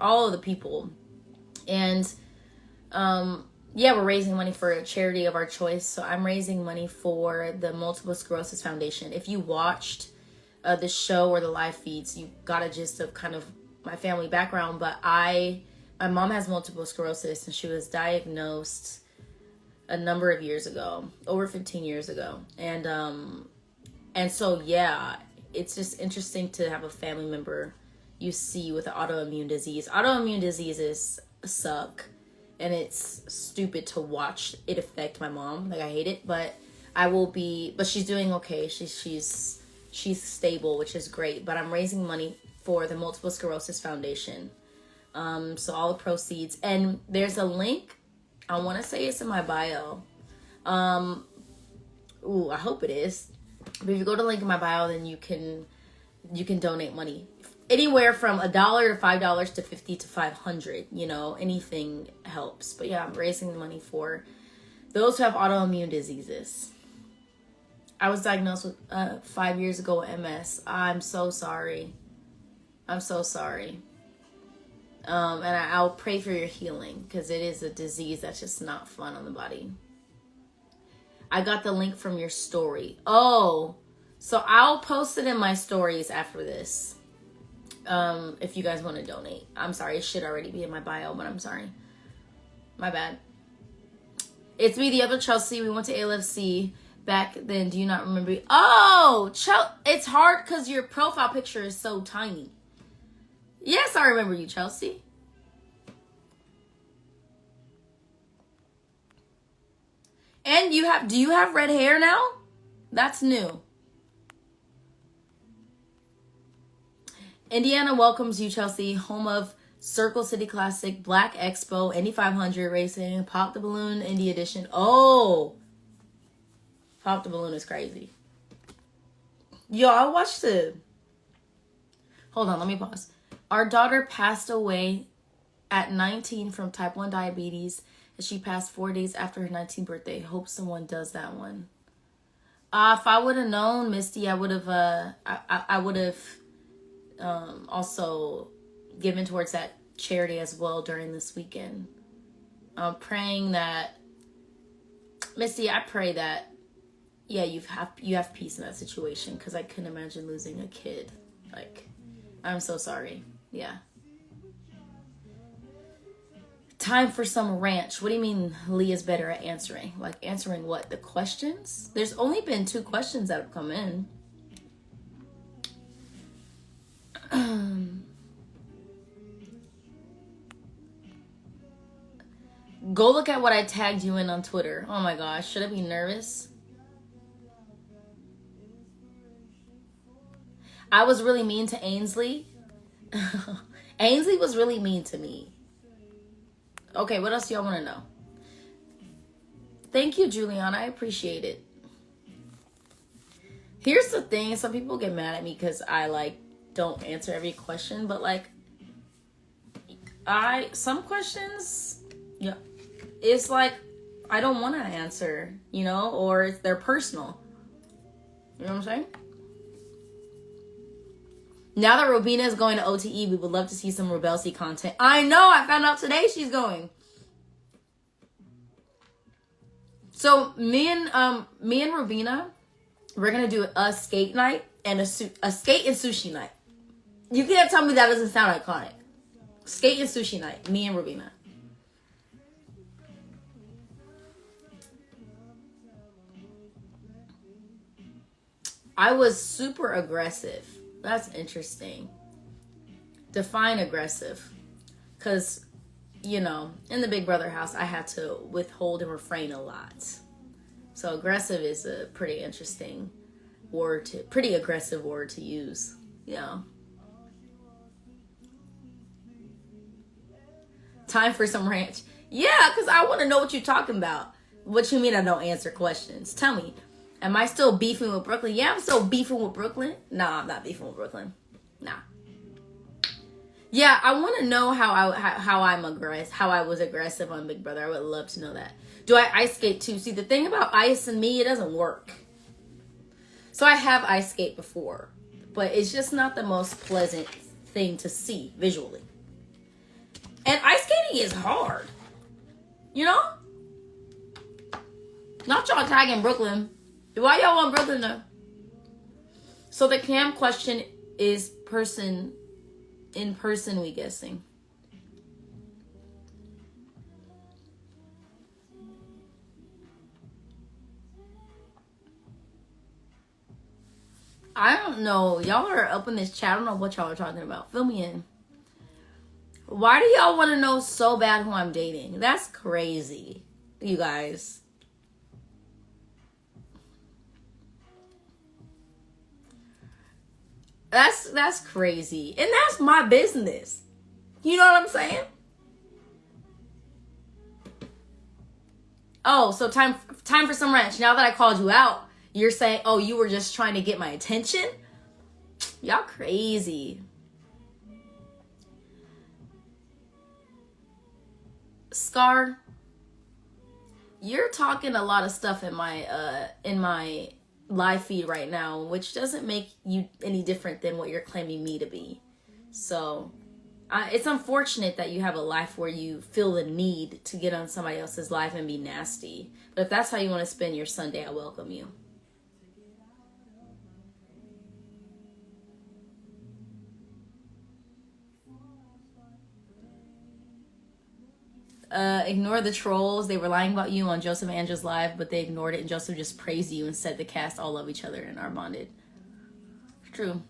all of the people. And yeah, we're raising money for a charity of our choice. So I'm raising money for the Multiple Sclerosis Foundation. If you watched the show or the live feeds, you got a gist of kind of my family background. But my mom has multiple sclerosis, and she was diagnosed a number of years ago, over 15 years ago. And so, yeah, it's just interesting to have a family member you see with an autoimmune disease. Autoimmune diseases suck, and it's stupid to watch it affect my mom. Like, I hate it, but but she's doing okay. She's stable, which is great. But I'm raising money for the Multiple Sclerosis Foundation. So all the proceeds, and there's a link. I want to say it's in my bio. I hope it is. But if you go to the link in my bio, then you can donate money anywhere from $1 to $5 to $50 to $500. You know, anything helps. But yeah, I'm raising the money for those who have autoimmune diseases. I was diagnosed with 5 years ago with MS. I'm so sorry. I'm so sorry. And I'll pray for your healing, because it is a disease that's just not fun on the body. I got the link from your story. Oh, so I'll post it in my stories after this. If you guys want to donate. I'm sorry, it should already be in my bio, but I'm sorry. My bad. It's me, the other Chelsie. We went to ALFC back then. Do you not remember? Oh, it's hard because your profile picture is so tiny. Yes, I remember you, Chelsie. And do you have red hair now? That's new. Indiana welcomes you, Chelsie, home of Circle City Classic, Black Expo, Indy 500 racing, Pop the Balloon, Indy Edition. Oh, Pop the Balloon is crazy. Yo, I watched hold on, let me pause. Our daughter passed away at 19 from type 1 diabetes, and she passed 4 days after her 19th birthday. Hope someone does that one. If I would have known, Misty, I would have also given towards that charity as well during this weekend. I'm praying that, Misty, I pray that, yeah, you have peace in that situation, because I couldn't imagine losing a kid. Like, I'm so sorry. Yeah. Time for some ranch. What do you mean Leah's better at answering? Like, answering what? The questions? There's only been 2 questions that have come in. Go look at what I tagged you in on Twitter. Oh my gosh, should I be nervous? I was really mean to Ainsley. Ainsley was really mean to me. Okay, what else do y'all want to know? Thank you, Juliana. I appreciate it. Here's the thing. Some people get mad at me because I, don't answer every question. But, some questions, yeah, it's I don't want to answer, or they're personal. You know what I'm saying? Now that Robina is going to OTE, we would love to see some Rebelsi content. I know, I found out today she's going. So me and Robina, we're gonna do a skate night and a skate and sushi night. You can't tell me that doesn't sound iconic. Skate and sushi night, me and Robina. I was super aggressive. That's interesting. Define aggressive. Because, in the Big Brother house, I had to withhold and refrain a lot. So aggressive is a pretty interesting pretty aggressive word to use. Yeah. Time for some ranch. Yeah, because I want to know what you're talking about. What you mean I don't answer questions? Tell me. Am I still beefing with Brooklyn? Yeah, I'm still beefing with Brooklyn. Nah, I'm not beefing with Brooklyn. Nah. Yeah, I want to know how I was aggressive on Big Brother. I would love to know that. Do I ice skate too? See, the thing about ice and me, it doesn't work. So I have ice skate before, but it's just not the most pleasant thing to see visually. dating is hard. You know? Not y'all tagging Brooklyn. Why y'all want Brooklyn though? So the cam question is in person, we guessing. I don't know. Y'all are up in this chat. I don't know what y'all are talking about. Fill me in. Why do y'all want to know so bad who I'm dating? That's crazy, you guys. That's crazy. And that's my business. You know what I'm saying? Oh, so time for some ranch. Now that I called you out, you're saying, oh, you were just trying to get my attention? Y'all crazy. Scar, you're talking a lot of stuff in my live feed right now, which doesn't make you any different than what you're claiming me to be. So it's unfortunate that you have a life where you feel the need to get on somebody else's life and be nasty. But if that's how you want to spend your Sunday, I welcome you. Ignore the trolls. They were lying about you on Joseph and Angela's live, but they ignored it, and Joseph just praised you and said the cast all love each other and are bonded. True.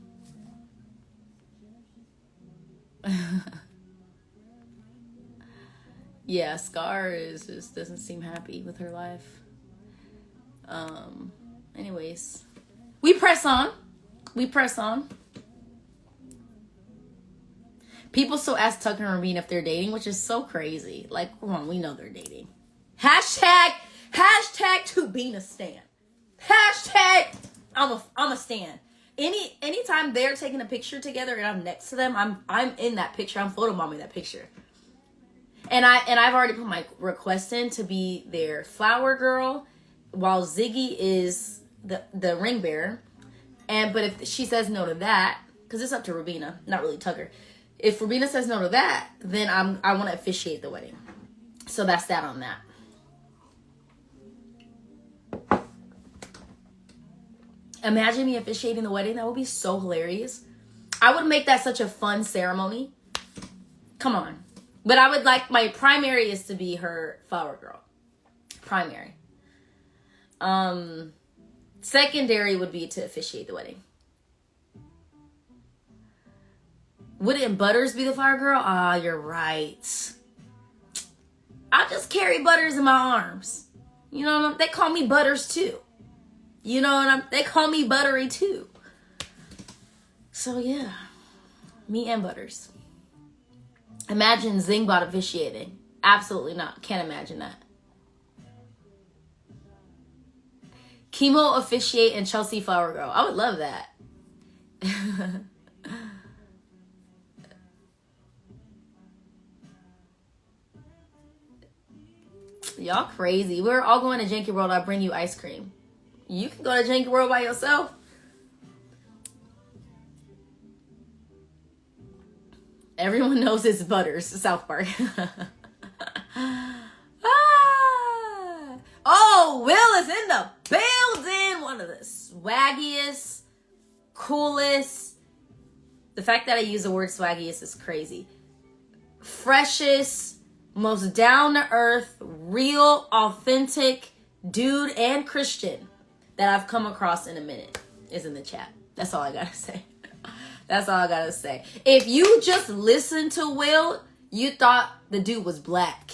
Yeah, Scar just doesn't seem happy with her life. Anyways, we press on. People still ask Tucker and Rabin if they're dating, which is so crazy. Like, come on, we know they're dating. Hashtag to being a stan. Hashtag I'm a stan. Anytime they're taking a picture together and I'm next to them, I'm in that picture. I'm photobombing that picture. And I've already put my request in to be their flower girl, while Ziggy is the ring bearer. But if she says no to that, because it's up to Rabina, not really Tucker. If Rabina says no to that, then I want to officiate the wedding. So that's that on that. Imagine me officiating the wedding. That would be so hilarious. I would make that such a fun ceremony. Come on. But I would like, my primary is to be her flower girl. Primary. Secondary would be to officiate the wedding. Wouldn't Butters be the flower girl? Ah, you're right. I'll just carry Butters in my arms. You know what I mean? They call me Butters too. You know what I'm? They call me Buttery too. So yeah, me and Butters. Imagine Zingbot officiating. Absolutely not. Can't imagine that. Chemo officiate and Chelsie flower girl. I would love that. Y'all crazy. We're all going to Janky World. I'll bring you ice cream. You can go to Janky World by yourself. Everyone knows it's Butters, South Park. Oh, Will is in the building. One of the swaggiest, coolest. The fact that I use the word swaggiest is crazy. Freshest, most down-to-earth, real, authentic dude and Christian that I've come across in a minute is in the chat. That's all I gotta say. That's all I gotta say. If you just listened to Will, you thought the dude was black.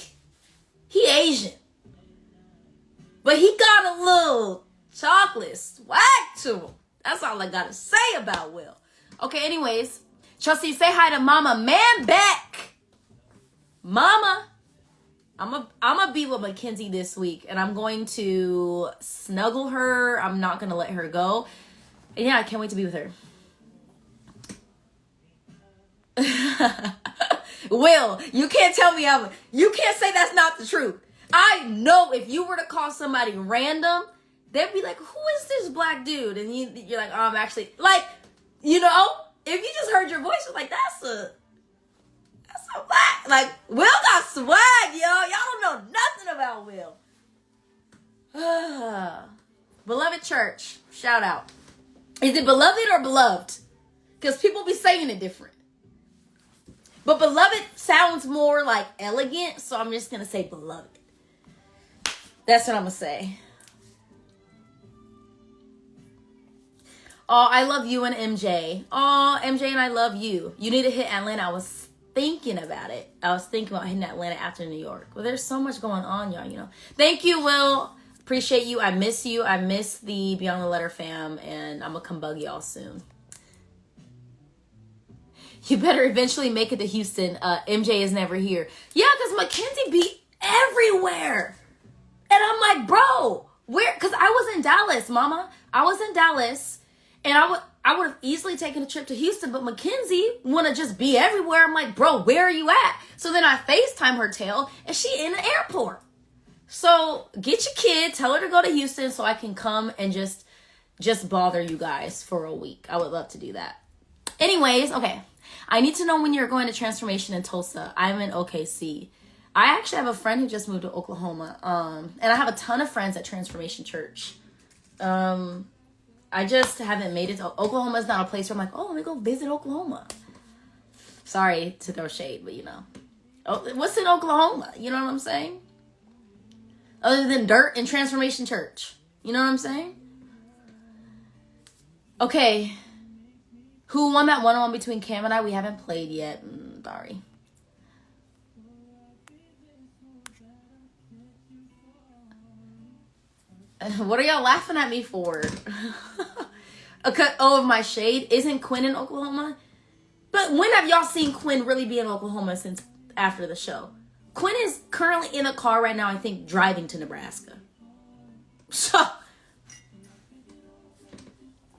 He Asian. But he got a little chocolate swag to him. That's all I gotta say about Will. Okay, anyways. Chelsie, say hi to Mama Man back. Mama. I'm gonna be with Mackenzie this week, and I'm going to snuggle her. I'm not gonna let her go. And yeah, I can't wait to be with her. Will, you can't tell me you can't say that's not the truth. I know if you were to call somebody random, they'd be like, who is this black dude? And you're like, oh, I'm actually, like, you know, if you just heard your voice, you're like, that's a black, Like, Will got swag, yo. Y'all don't know nothing about Will. Beloved Church, shout out. Is it beloved or beloved? Because people be saying it different. But beloved sounds more like elegant, so I'm just going to say beloved. That's what I'm going to say. Oh, I love you and MJ. Oh, MJ and I love you. You need to hit Atlanta. I was thinking about it. I was thinking about hitting Atlanta after New York. Well, there's so much going on, y'all, you know. Thank you, Will. Appreciate you. I miss you. I miss the Beyond the Letter fam, and I'm going to come bug y'all soon. You better eventually make it to Houston. MJ is never here. Yeah, because Mackenzie be everywhere. And I'm like, bro, where? Because I was in Dallas, mama. I was in Dallas, and I would have easily taken a trip to Houston, but Mackenzie want to just be everywhere. I'm like, bro, where are you at? So then I FaceTime her tail, and she in the airport. So get your kid, tell her to go to Houston so I can come and just bother you guys for a week. I would love to do that. Anyways, okay. I need to know when you're going to Transformation in Tulsa. I'm in OKC. I actually have a friend who just moved to Oklahoma. And I have a ton of friends at Transformation Church. I just haven't made it to Oklahoma. Is not a place where I'm like, oh, let me go visit Oklahoma. Sorry to throw shade, but you know. Oh, what's in Oklahoma? You know what I'm saying? Other than dirt and Transformation Church. You know what I'm saying? Okay. Who won that one-on-one between Cam and I? We haven't played yet. Sorry. What are y'all laughing at me for? Of my shade? Isn't Quinn in Oklahoma? But when have y'all seen Quinn really be in Oklahoma since after the show? Quinn is currently in a car right now, I think, driving to Nebraska. So,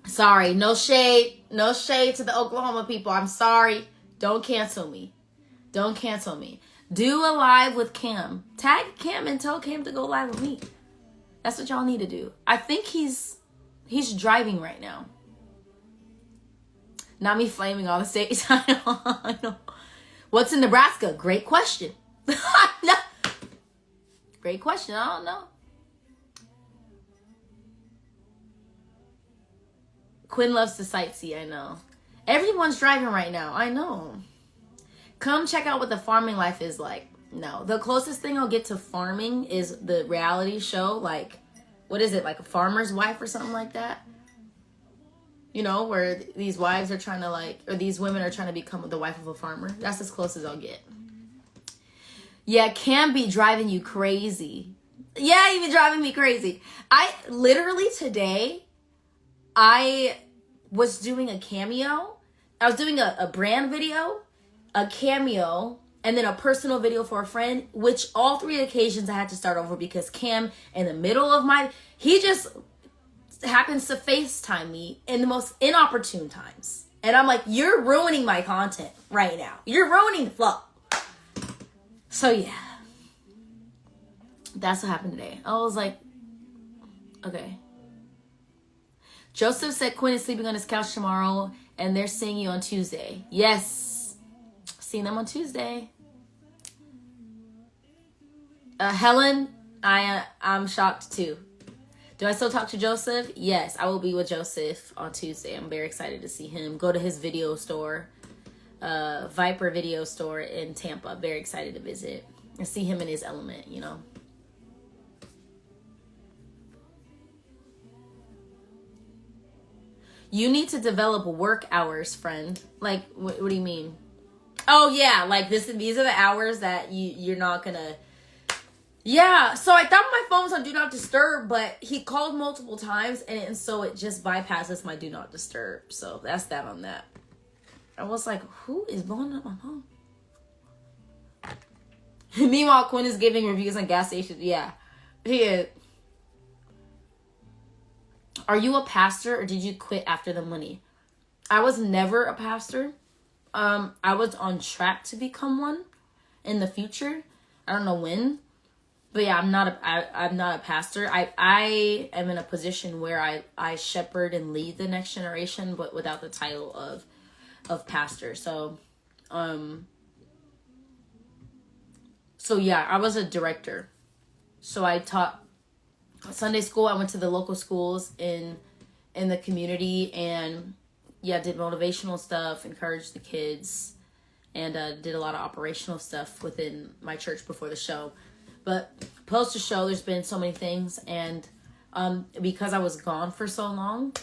sorry, no shade. No shade to the Oklahoma people. I'm sorry. Don't cancel me. Don't cancel me. Do a live with Cam. Tag Cam and tell Cam to go live with me. That's what y'all need to do. I think he's driving right now. Not me flaming all the states. I know. What's in Nebraska? Great question. Great question. I don't know. Quinn loves to sightsee, I know. Everyone's driving right now, I know. Come check out what the farming life is like. No, the closest thing I'll get to farming is the reality show, like, what is it, like a farmer's wife or something like that? You know, where these wives are trying to or these women are trying to become the wife of a farmer. That's as close as I'll get. Yeah, Cam be driving you crazy. Yeah, he be driving me crazy. I literally today, I was doing a cameo. I was doing a brand video, a cameo, and then a personal video for a friend, which all three occasions I had to start over because Cam, in the middle of he just happens to FaceTime me in the most inopportune times. And I'm like, you're ruining my content right now. You're ruining the flow. So yeah. That's what happened today. I was like, okay. Joseph said Quinn is sleeping on his couch tomorrow and they're seeing you on Tuesday. Yes. Seeing them on Tuesday. Helen, I'm shocked too. Do I still talk to Joseph? Yes, I will be with Joseph on Tuesday. I'm very excited to see him. Go to his video store, Viper video store in Tampa. Very excited to visit and see him in his element, you know. You need to develop work hours, friend. Like, what do you mean? Oh, yeah, like these are the hours that you're not gonna... Yeah, so I thought my phone was on Do Not Disturb, but he called multiple times, and so it just bypasses my Do Not Disturb. So that's that on that. I was like, who is blowing up my phone? Meanwhile, Quinn is giving reviews on gas stations. Yeah, he is. Are you a pastor or did you quit after the money? I was never a pastor. I was on track to become one in the future. I don't know when. But yeah, I'm not a pastor. I am in a position where I shepherd and lead the next generation, but without the title of pastor. So So yeah, I was a director. So I taught Sunday school. I went to the local schools in the community, and yeah, did motivational stuff, encouraged the kids, and did a lot of operational stuff within my church before the show. But post the show, there's been so many things, and because I was gone for so long,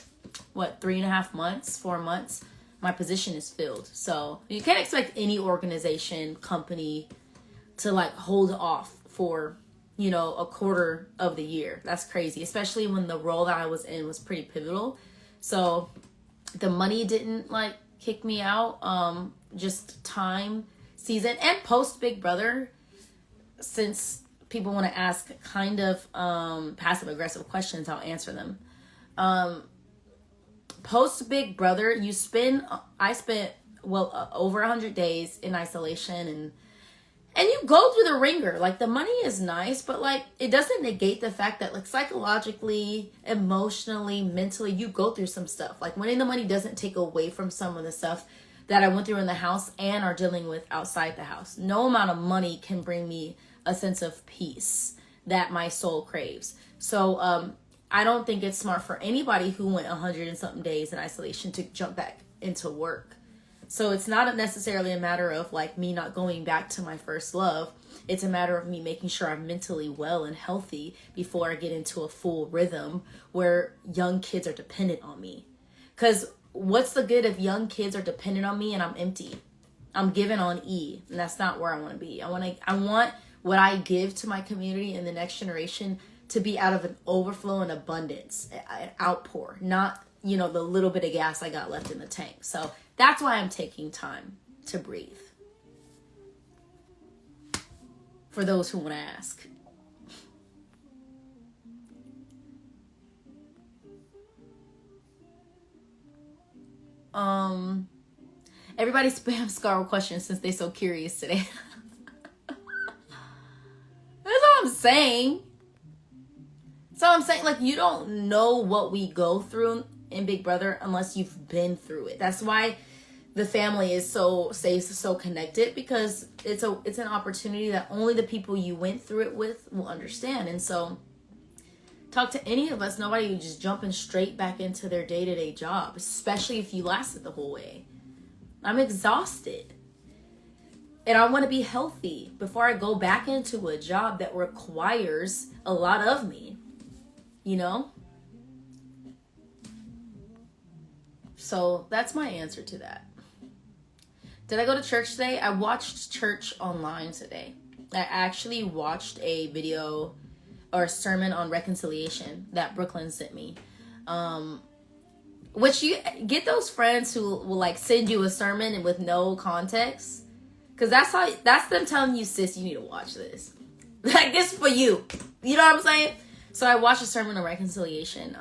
3.5 months, 4 months, my position is filled. So you can't expect any organization, company to like hold off for, you know, a quarter of the year. That's crazy, especially when the role that I was in was pretty pivotal. So the money didn't like kick me out. Just time, season, and post Big Brother, since people want to ask kind of passive aggressive questions, I'll answer them. Post Big Brother, I spent over 100 days in isolation, and you go through the ringer. Like, the money is nice, but like, it doesn't negate the fact that like psychologically, emotionally, mentally, you go through some stuff. Like, winning the money doesn't take away from some of the stuff that I went through in the house and are dealing with outside the house. No amount of money can bring me a sense of peace that my soul craves. So I don't think it's smart for anybody who went 100 and something days in isolation to jump back into work. So it's not necessarily a matter of like me not going back to my first love. It's a matter of me making sure I'm mentally well and healthy before I get into a full rhythm where young kids are dependent on me. Because what's the good if young kids are dependent on me and I'm empty? I'm given on E, and that's not where I want to be. I want what I give to my community and the next generation to be out of an overflow and abundance, an outpour, not, you know, the little bit of gas I got left in the tank. So that's why I'm taking time to breathe. For those who want to ask. Everybody spam Scar questions since they're so curious today. That's all I'm saying. So I'm saying, like, you don't know what we go through in Big Brother unless you've been through it. That's why the family is so connected, because it's an opportunity that only the people you went through it with will understand. And so talk to any of us. Nobody would just jumping straight back into their day-to-day job, especially if you lasted the whole way. I'm exhausted. And I want to be healthy before I go back into a job that requires a lot of me, you know? So that's my answer to that. Did I go to church today? I watched church online today. I actually watched a video or a sermon on reconciliation that Brooklyn sent me. Which, you get those friends who will like send you a sermon and with no context. Because that's them telling you, sis, you need to watch this. Like, this is for you. You know what I'm saying? So I watched a sermon on reconciliation.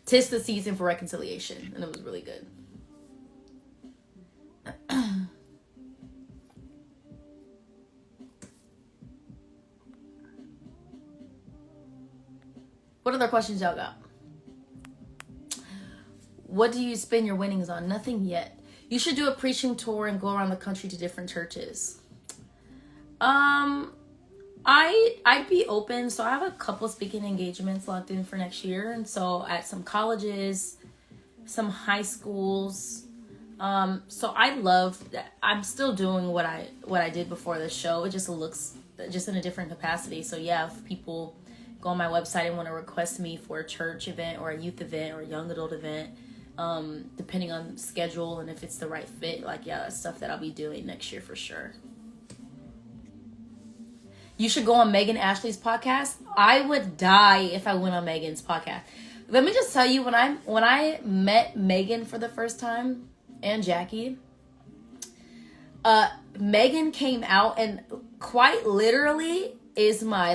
'Tis the season for reconciliation. And it was really good. What other questions y'all got? What do you spend your winnings on? Nothing yet. You should do a preaching tour and go around the country to different churches. I'd be open. So I have a couple speaking engagements locked in for next year. And so at some colleges, some high schools. So I love that. I'm still doing what I did before the show. It just looks just in a different capacity. So yeah, if people go on my website and want to request me for a church event or a youth event or a young adult event, depending on schedule and if it's the right fit, like, yeah, that's stuff that I'll be doing next year for sure. You should go on Megan Ashley's podcast. I would die if I went on Megan's podcast. Let me just tell you, when I met Megan for the first time, and Jackie, Megan came out and quite literally is my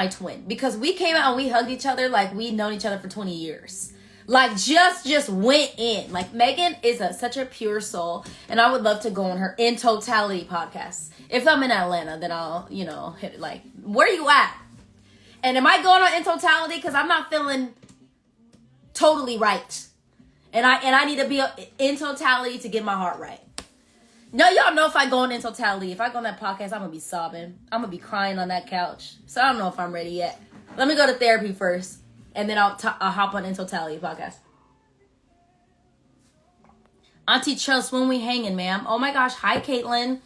twin, because we came out and we hugged each other like we'd known each other for 20 years. Like, just went in. Like, Megan is such a pure soul, and I would love to go on her In Totality podcast. If I'm in Atlanta, then I'll, hit it. Like, where you at? And am I going on In Totality? Because I'm not feeling totally right. And I need to be in totality to get my heart right. No, y'all know if I go in totality, if I go on that podcast, I'm going to be sobbing. I'm going to be crying on that couch. So I don't know if I'm ready yet. Let me go to therapy first. And then I'll hop on in totality podcast. Auntie Chels, when we hanging, ma'am? Oh my gosh. Hi, Caitlin.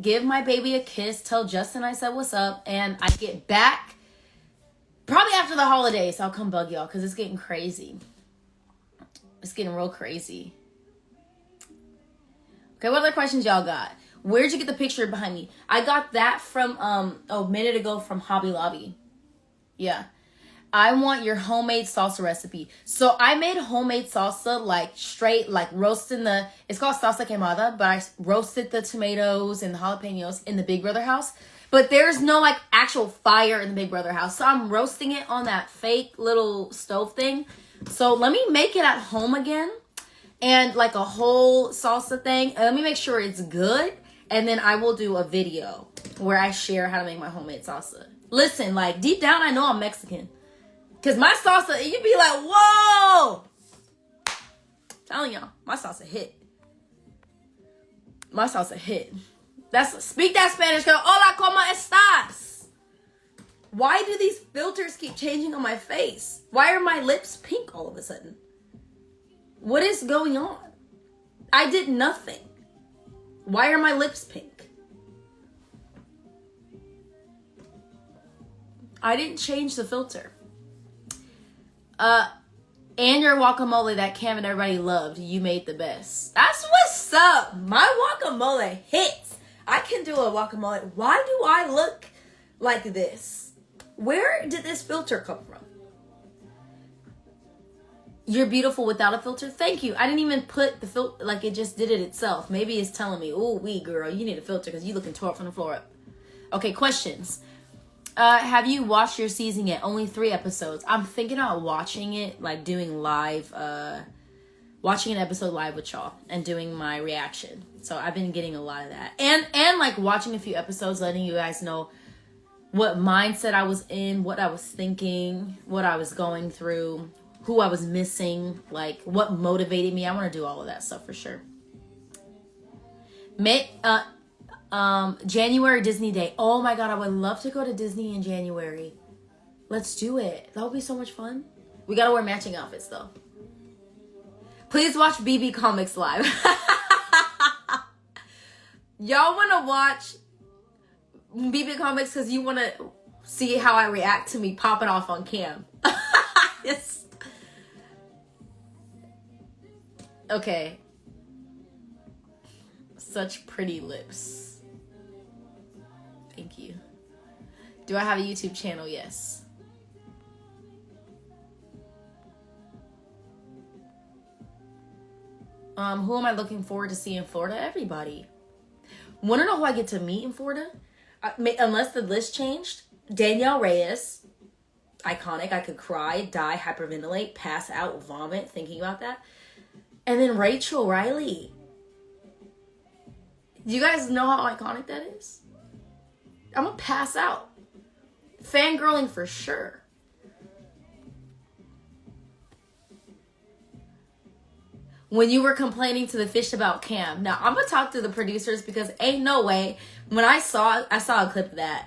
Give my baby a kiss. Tell Justin I said what's up. And I get back probably after the holidays. I'll come bug y'all because it's getting crazy. It's getting real crazy. Okay, what other questions y'all got? Where'd you get the picture behind me? I got that from, a minute ago from Hobby Lobby. Yeah. I want your homemade salsa recipe. So I made homemade salsa, like straight, like roasting it's called salsa quemada, but I roasted the tomatoes and the jalapenos in the Big Brother house. But there's no like actual fire in the Big Brother house. So I'm roasting it on that fake little stove thing. So let me make it at home again. And like a whole salsa thing. And let me make sure it's good. And then I will do a video where I share how to make my homemade salsa. Listen, like deep down, I know I'm Mexican. Because my salsa, you'd be like, whoa. I'm telling y'all, my salsa hit. My salsa hit. Speak that Spanish, girl. Hola, ¿cómo estás? Why do these filters keep changing on my face? Why are my lips pink all of a sudden? What is going on? I did nothing. Why are my lips pink? I didn't change the filter. And your guacamole that Cam and everybody loved. You made the best. That's what's up. My guacamole hits. I can do a guacamole. Why do I look like this? Where did this filter come from? You're beautiful without a filter. Thank you. I didn't even put the filter, like it just did it itself. Maybe it's telling me, oh, girl, you need a filter because you looking tore up from the floor up. Okay, questions. Have you watched your season yet? Only 3 episodes. I'm thinking about watching it, like doing live, watching an episode live with y'all and doing my reaction. So I've been getting a lot of that. And like watching a few episodes, letting you guys know what mindset I was in, what I was thinking, what I was going through, who I was missing, like what motivated me. I want to do all of that stuff for sure. January Disney Day. Oh my God, I would love to go to Disney in January. Let's do it. That would be so much fun. We gotta wear matching outfits though. Please watch BB Comics live. Y'all wanna watch BB Comics because you wanna see how I react to me popping off on cam. Yes. Okay. Such pretty lips. Thank you. Do I have a YouTube channel? Yes. Who am I looking forward to seeing in Florida? Everybody. Want to know who I get to meet in Florida? Unless the list changed. Danielle Reyes. Iconic. I could cry, die, hyperventilate, pass out, vomit thinking about that. And then Rachel Riley. Do you guys know how iconic that is? I'm gonna pass out. Fangirling for sure. When you were complaining to the fish about Cam. Now, I'm gonna talk to the producers because ain't no way. When I saw a clip of that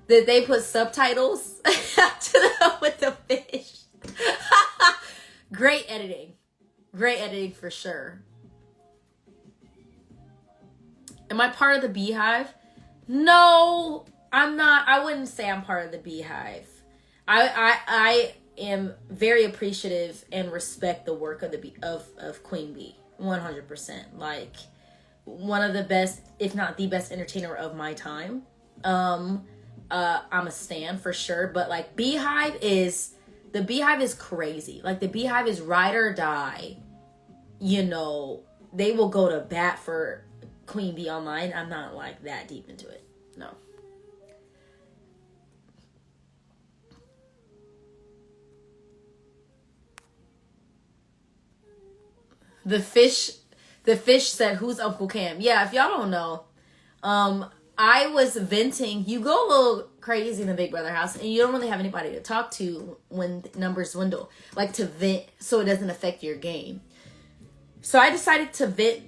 they put subtitles with the fish. Great editing. Great editing for sure. Am I part of the Beehive? No, I'm not. I wouldn't say I'm part of the Beehive. I am very appreciative and respect the work of Queen Bee. 100%. Like one of the best, if not the best entertainer of my time. I'm a stan for sure, but like the Beehive is crazy. Like the Beehive is ride or die. You know, they will go to bat for Queen Bee online. I'm not like that deep into it. No. The fish said, "Who's Uncle Cam?" Yeah, if y'all don't know, I was venting. You go a little crazy in the Big Brother house, and you don't really have anybody to talk to when numbers dwindle. Like to vent, so it doesn't affect your game. So I decided to vent.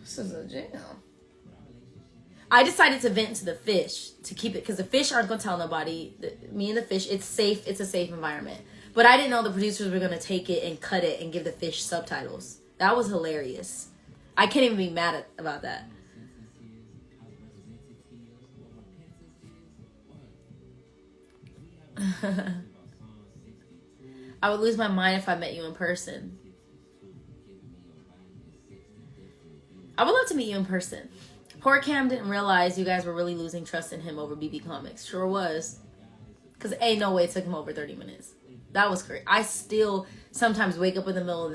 This is a jam. I decided to vent to the fish to keep it, because the fish aren't going to tell nobody. Me and the fish, it's safe. It's a safe environment. But I didn't know the producers were going to take it and cut it and give the fish subtitles. That was hilarious. I can't even be mad about that. I would lose my mind if I met you in person. I would love to meet you in person. Poor Cam didn't realize you guys were really losing trust in him over BB Comics. Sure was. Because ain't no way it took him over 30 minutes. That was great. I still sometimes wake up in the middle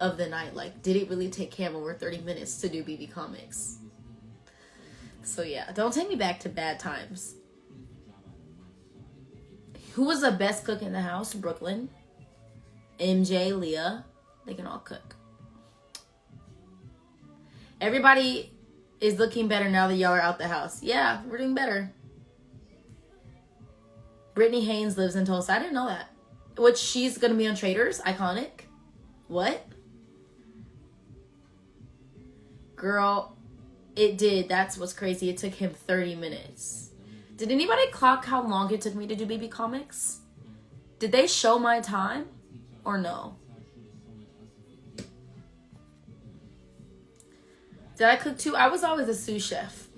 of the night like, did it really take Cam over 30 minutes to do BB Comics? So yeah, don't take me back to bad times. Who was the best cook in the house? Brooklyn. MJ, Leah. They can all cook. Everybody is looking better now that y'all are out the house. Yeah, we're doing better. Brittany Haynes lives in Tulsa. I didn't know that. Which, she's going to be on Traders? Iconic. What? Girl, it did. That's what's crazy. It took him 30 minutes. Did anybody clock how long it took me to do BB Comics? Did they show my time? Or no? Did I cook too? I was always a sous chef.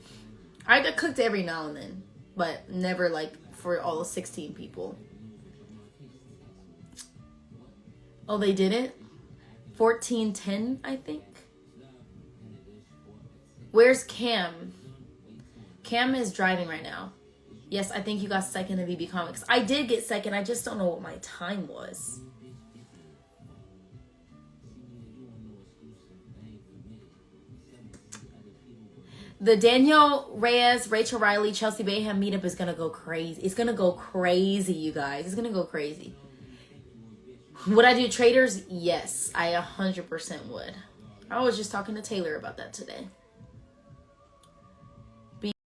I cooked every now and then. But never like for all 16 people. Oh, they didn't? 14:10, I think. Where's Cam? Cam is driving right now. Yes, I think you got second in BB Comics. I did get second. I just don't know what my time was. The Daniel Reyes, Rachel Riley, Chelsie Bayham meetup is going to go crazy. It's going to go crazy, you guys. It's going to go crazy. Would I do Traders? Yes, I 100% would. I was just talking to Taylor about that today.